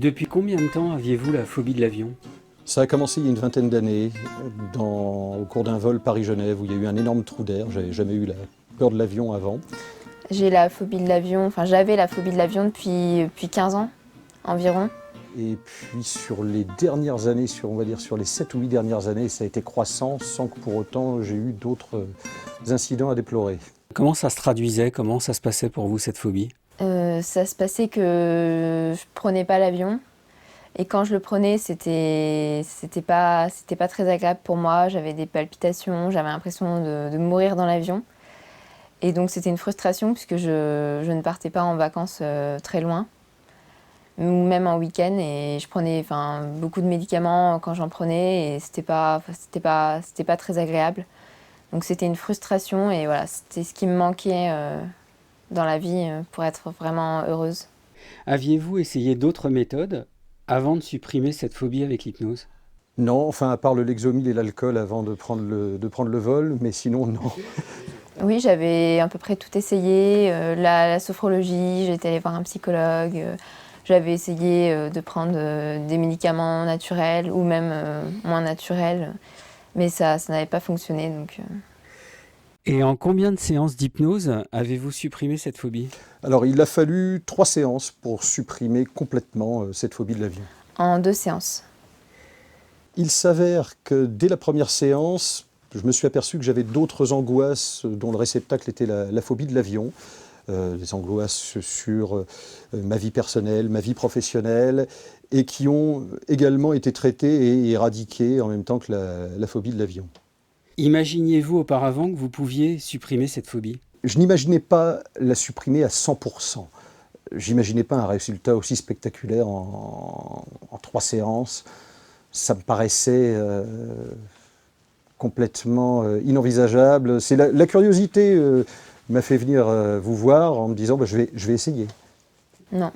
Depuis combien de temps aviez-vous la phobie de l'avion? Ça a commencé il y a une vingtaine d'années, au cours d'un vol Paris-Genève où il y a eu un énorme trou d'air. J'avais jamais eu la peur de l'avion avant. J'ai la phobie de l'avion, enfin j'avais la phobie de l'avion depuis 15 ans environ. Et puis sur les dernières années, on va dire sur les 7 ou 8 dernières années, ça a été croissant sans que pour autant j'ai eu d'autres incidents à déplorer. Comment ça se traduisait? Comment ça se passait pour vous cette phobie? Ça se passait que je prenais pas l'avion et quand je le prenais c'était pas très agréable pour moi. J'avais des palpitations, j'avais l'impression de mourir dans l'avion. Et donc c'était une frustration puisque je ne partais pas en vacances très loin, ou même en week-end, et je prenais beaucoup de médicaments quand j'en prenais et c'était pas très agréable. Donc c'était une frustration et voilà, c'était ce qui me manquait dans la vie pour être vraiment heureuse. Aviez-vous essayé d'autres méthodes avant de supprimer cette phobie avec l'hypnose? Non, enfin à part le Lexomil et l'alcool avant de prendre le vol, mais sinon non. Oui, j'avais à peu près tout essayé, la sophrologie, j'étais allée voir un psychologue, j'avais essayé de prendre des médicaments naturels ou même moins naturels, mais ça n'avait pas fonctionné. Et en combien de séances d'hypnose avez-vous supprimé cette phobie? Alors il a fallu 3 séances pour supprimer complètement cette phobie de l'avion. En 2 séances. Il s'avère que dès la première séance, je me suis aperçu que j'avais d'autres angoisses dont le réceptacle était la phobie de l'avion. Des angoisses sur ma vie personnelle, ma vie professionnelle, et qui ont également été traitées et éradiquées en même temps que la phobie de l'avion. Imaginiez-vous auparavant que vous pouviez supprimer cette phobie? Je n'imaginais pas la supprimer à 100%. J'imaginais pas un résultat aussi spectaculaire en 3 séances. Ça me paraissait complètement inenvisageable. C'est la curiosité m'a fait venir vous voir en me disant je vais essayer. Non,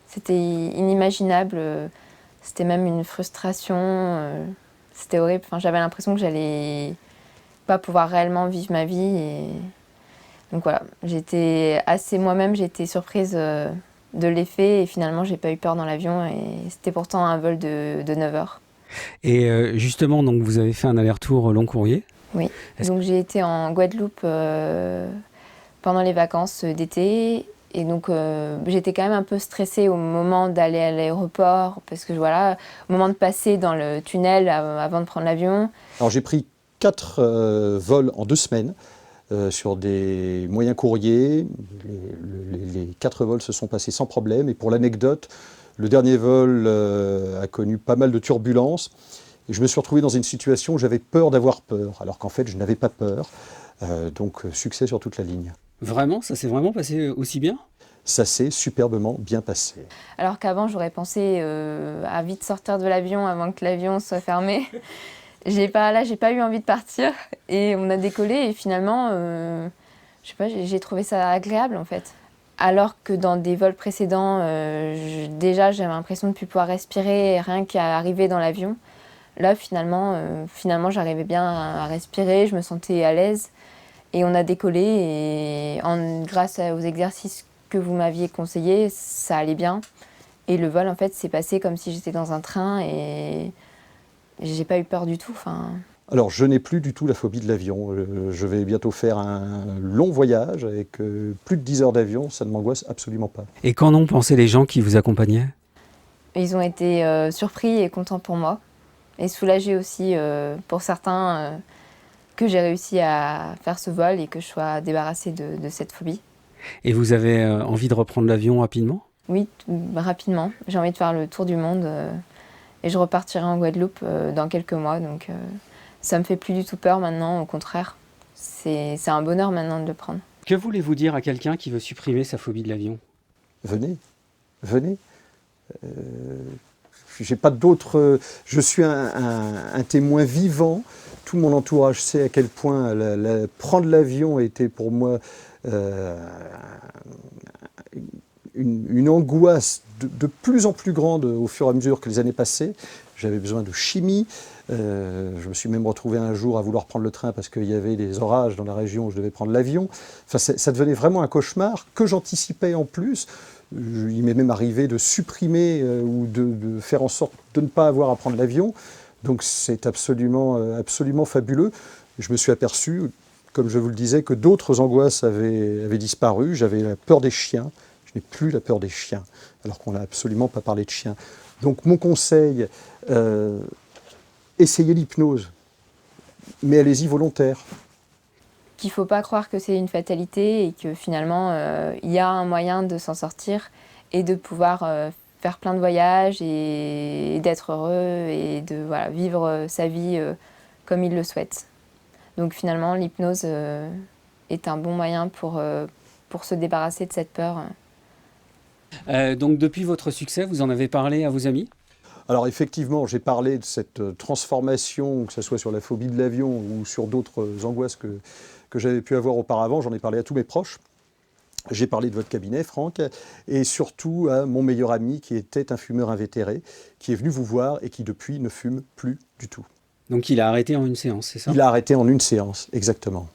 c'était inimaginable, c'était même une frustration, c'était horrible. Enfin, j'avais l'impression que j'allais pas pouvoir réellement vivre ma vie. Et donc voilà, moi-même j'étais surprise de l'effet et finalement j'ai pas eu peur dans l'avion et c'était pourtant un vol de 9 heures. Et justement, donc vous avez fait un aller-retour long courrier. Oui, donc j'ai été en Guadeloupe pendant les vacances d'été. Et donc j'étais quand même un peu stressée au moment d'aller à l'aéroport parce que voilà, au moment de passer dans le tunnel avant de prendre l'avion. Alors j'ai pris 4 vols en 2 semaines sur des moyens courriers. Les 4 vols se sont passés sans problème. Et pour l'anecdote, le dernier vol a connu pas mal de turbulences. Et je me suis retrouvé dans une situation où j'avais peur d'avoir peur, alors qu'en fait je n'avais pas peur. Donc succès sur toute la ligne. Vraiment? Ça s'est vraiment passé aussi bien? Ça s'est superbement bien passé. Alors qu'avant, j'aurais pensé à vite sortir de l'avion avant que l'avion soit fermé. J'ai pas eu envie de partir et on a décollé et finalement, je sais pas, j'ai trouvé ça agréable en fait. Alors que dans des vols précédents, déjà j'avais l'impression de ne plus pouvoir respirer rien qu'à arriver dans l'avion. Là finalement j'arrivais bien à respirer, je me sentais à l'aise. Et on a décollé et grâce aux exercices que vous m'aviez conseillés, ça allait bien. Et le vol, en fait, s'est passé comme si j'étais dans un train et j'ai pas eu peur du tout. Alors je n'ai plus du tout la phobie de l'avion. Je vais bientôt faire un long voyage avec plus de 10 heures d'avion. Ça ne m'angoisse absolument pas. Et qu'en ont pensé les gens qui vous accompagnaient? Ils ont été surpris et contents pour moi. Et soulagés aussi pour certains que j'ai réussi à faire ce vol et que je sois débarrassée de cette phobie. Et vous avez envie de reprendre l'avion rapidement? Oui, rapidement. J'ai envie de faire le tour du monde et je repartirai en Guadeloupe dans quelques mois. Donc ça me fait plus du tout peur maintenant, au contraire. C'est un bonheur maintenant de le prendre. Que voulez-vous dire à quelqu'un qui veut supprimer sa phobie de l'avion? Venez, venez. J'ai pas d'autre. Je suis un témoin vivant. Tout mon entourage sait à quel point prendre l'avion était pour moi une angoisse de plus en plus grande au fur et à mesure que les années passaient. J'avais besoin de chimie, Je me suis même retrouvé un jour à vouloir prendre le train parce qu'il y avait des orages dans la région où je devais prendre l'avion. Enfin, ça devenait vraiment un cauchemar que j'anticipais en plus. Il m'est même arrivé de supprimer ou de faire en sorte de ne pas avoir à prendre l'avion. Donc c'est absolument, absolument fabuleux. Je me suis aperçu, comme je vous le disais, que d'autres angoisses avaient disparu. J'avais la peur des chiens. Je n'ai plus la peur des chiens, alors qu'on n'a absolument pas parlé de chiens. Donc mon conseil, essayez l'hypnose, mais allez-y volontaire. Qu'il ne faut pas croire que c'est une fatalité et que finalement, il y a un moyen de s'en sortir et de pouvoir faire plein de voyages et d'être heureux et de voilà, vivre sa vie comme il le souhaite. Donc finalement, l'hypnose est un bon moyen pour se débarrasser de cette peur. Donc depuis votre succès, vous en avez parlé à vos amis? Alors effectivement, j'ai parlé de cette transformation, que ce soit sur la phobie de l'avion ou sur d'autres angoisses que j'avais pu avoir auparavant. J'en ai parlé à tous mes proches. J'ai parlé de votre cabinet, Franck, et surtout à mon meilleur ami qui était un fumeur invétéré, qui est venu vous voir et qui depuis ne fume plus du tout. Donc il a arrêté en une séance, c'est ça? Il a arrêté en une séance, exactement.